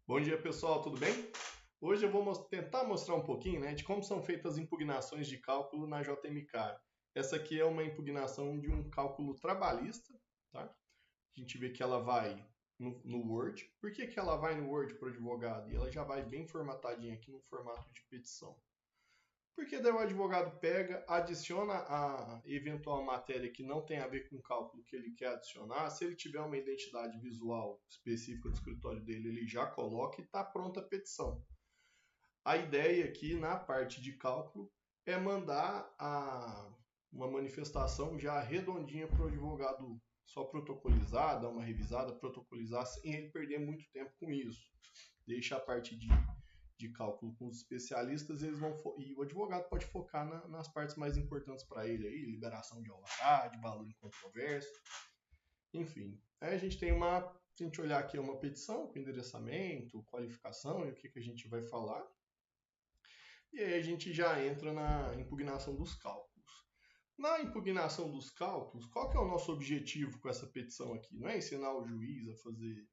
Bom dia, pessoal, tudo bem? Hoje eu vou tentar mostrar um pouquinho, de como são feitas as impugnações de cálculo na JMK. Essa aqui é uma impugnação de um cálculo trabalhista, tá? A gente vê que ela vai no Word. Por que ela vai no Word para o advogado? E ela já vai bem formatadinha aqui no formato de petição. Porque daí o advogado pega, adiciona a eventual matéria que não tem a ver com o cálculo que ele quer adicionar. Se ele tiver uma identidade visual específica do escritório dele, ele já coloca e está pronta a petição. A ideia aqui na parte de cálculo é mandar uma manifestação já redondinha para o advogado só protocolizar, dar uma revisada, protocolizar, sem ele perder muito tempo com isso. Deixa a parte de cálculo com os especialistas, e o advogado pode focar nas partes mais importantes para ele, aí, liberação de alvará, de valor incontroverso, enfim. Aí a gente tem se a gente olhar aqui, é uma petição com endereçamento, qualificação e o que a gente vai falar. E aí a gente já entra na impugnação dos cálculos. Na impugnação dos cálculos, qual que é o nosso objetivo com essa petição aqui? Não é ensinar o juiz a fazer...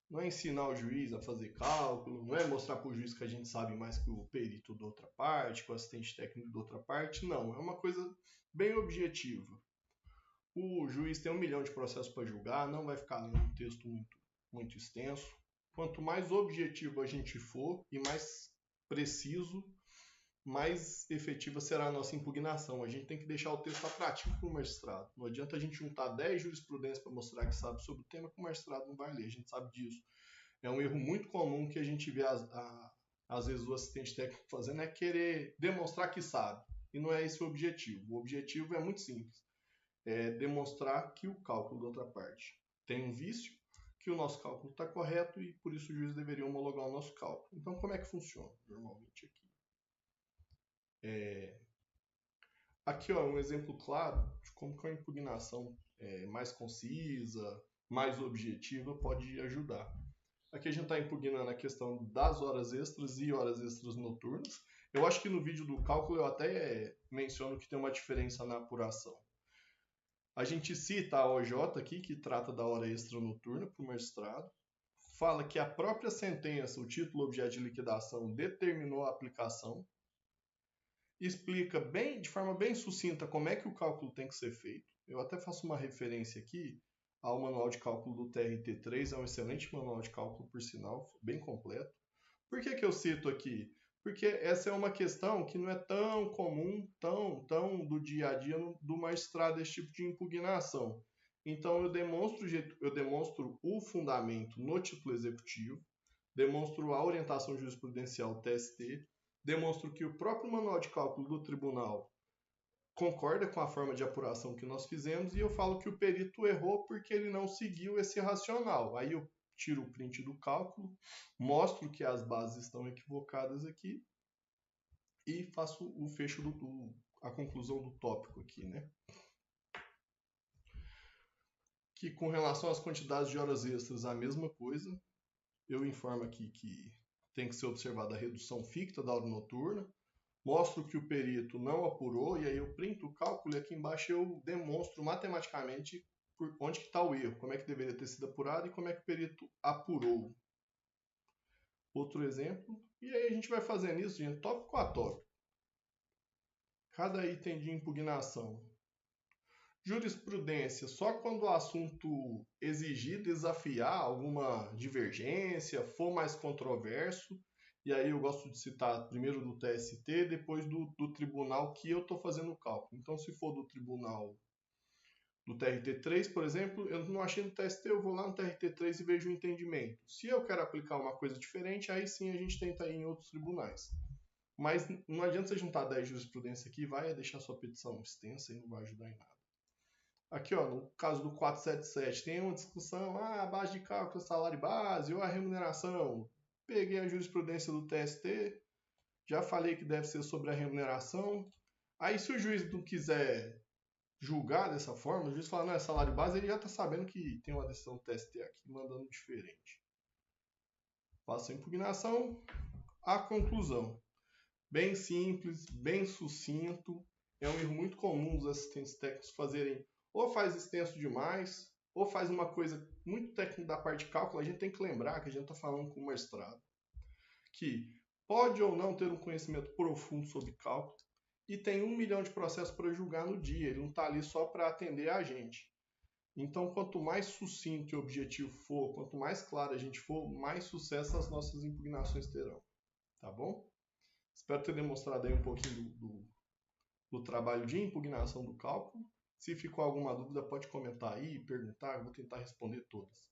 Não é ensinar o juiz a fazer cálculo, não é mostrar para o juiz que a gente sabe mais que o perito da outra parte, que o assistente técnico da outra parte. Não, é uma coisa bem objetiva. O juiz tem 1 milhão de processos para julgar, não vai ficar lendo um texto muito extenso. Quanto mais objetivo a gente for e mais preciso, mais efetiva será a nossa impugnação. A gente tem que deixar o texto atrativo para o magistrado. Não adianta a gente juntar 10 jurisprudências para mostrar que sabe sobre o tema, que o magistrado não vai ler. A gente sabe disso. É um erro muito comum que a gente vê, às vezes, o assistente técnico fazendo, é querer demonstrar que sabe. E não é esse o objetivo. O objetivo é muito simples. É demonstrar que o cálculo da outra parte tem um vício, que o nosso cálculo está correto e por isso o juiz deveria homologar o nosso cálculo. Então, como é que funciona normalmente aqui? Aqui ó, um exemplo claro de como que a impugnação mais concisa, mais objetiva pode ajudar. Aqui a gente está impugnando a questão das horas extras e horas extras noturnas. Eu acho que no vídeo do cálculo eu até menciono que tem uma diferença na apuração. A gente cita a OJ aqui, que trata da hora extra noturna para o magistrado. Fala que a própria sentença, o título objeto de liquidação, determinou a aplicação. Explica de forma bem sucinta como é que o cálculo tem que ser feito. Eu até faço uma referência aqui ao manual de cálculo do TRT3, é um excelente manual de cálculo, por sinal, bem completo. Por que eu cito aqui? Porque essa é uma questão que não é tão comum, tão do dia a dia do magistrado, esse tipo de impugnação. Então eu demonstro o fundamento no título executivo, demonstro a orientação jurisprudencial TST, demonstro que o próprio manual de cálculo do tribunal concorda com a forma de apuração que nós fizemos e eu falo que o perito errou porque ele não seguiu esse racional. Aí eu tiro o print do cálculo, mostro que as bases estão equivocadas aqui e faço o fecho a conclusão do tópico aqui, Que com relação às quantidades de horas extras, a mesma coisa. Eu informo aqui que tem que ser observada a redução ficta da hora noturna. Mostro que o perito não apurou e aí eu printo o cálculo e aqui embaixo eu demonstro matematicamente por onde que está o erro, como é que deveria ter sido apurado e como é que o perito apurou. Outro exemplo, e aí a gente vai fazendo isso, gente, tópico a tópico. Cada item de impugnação. Jurisprudência, só quando o assunto exigir desafiar alguma divergência, for mais controverso, e aí eu gosto de citar primeiro do TST, depois do tribunal que eu estou fazendo o cálculo. Então, se for do tribunal do TRT3, por exemplo, eu não achei no TST, eu vou lá no TRT3 e vejo o entendimento. Se eu quero aplicar uma coisa diferente, aí sim a gente tenta ir em outros tribunais. Mas não adianta você juntar 10 jurisprudências aqui, vai deixar sua petição extensa e não vai ajudar em nada. Aqui, ó, no caso do 477, tem uma discussão, a base de cálculo é salário base ou a remuneração. Peguei a jurisprudência do TST, já falei que deve ser sobre a remuneração. Aí, se o juiz não quiser julgar dessa forma, o juiz fala, não, é salário base, ele já está sabendo que tem uma decisão do TST aqui, mandando diferente. Faço a impugnação, a conclusão. Bem simples, bem sucinto. É um erro muito comum os assistentes técnicos fazerem ou faz extenso demais, ou faz uma coisa muito técnica da parte de cálculo, a gente tem que lembrar que a gente está falando com um mestrado, que pode ou não ter um conhecimento profundo sobre cálculo e tem 1 milhão de processos para julgar no dia, ele não está ali só para atender a gente. Então, quanto mais sucinto e objetivo for, quanto mais claro a gente for, mais sucesso as nossas impugnações terão. Tá bom? Espero ter demonstrado aí um pouquinho do trabalho de impugnação do cálculo. Se ficou alguma dúvida, pode comentar aí, perguntar, eu vou tentar responder todas.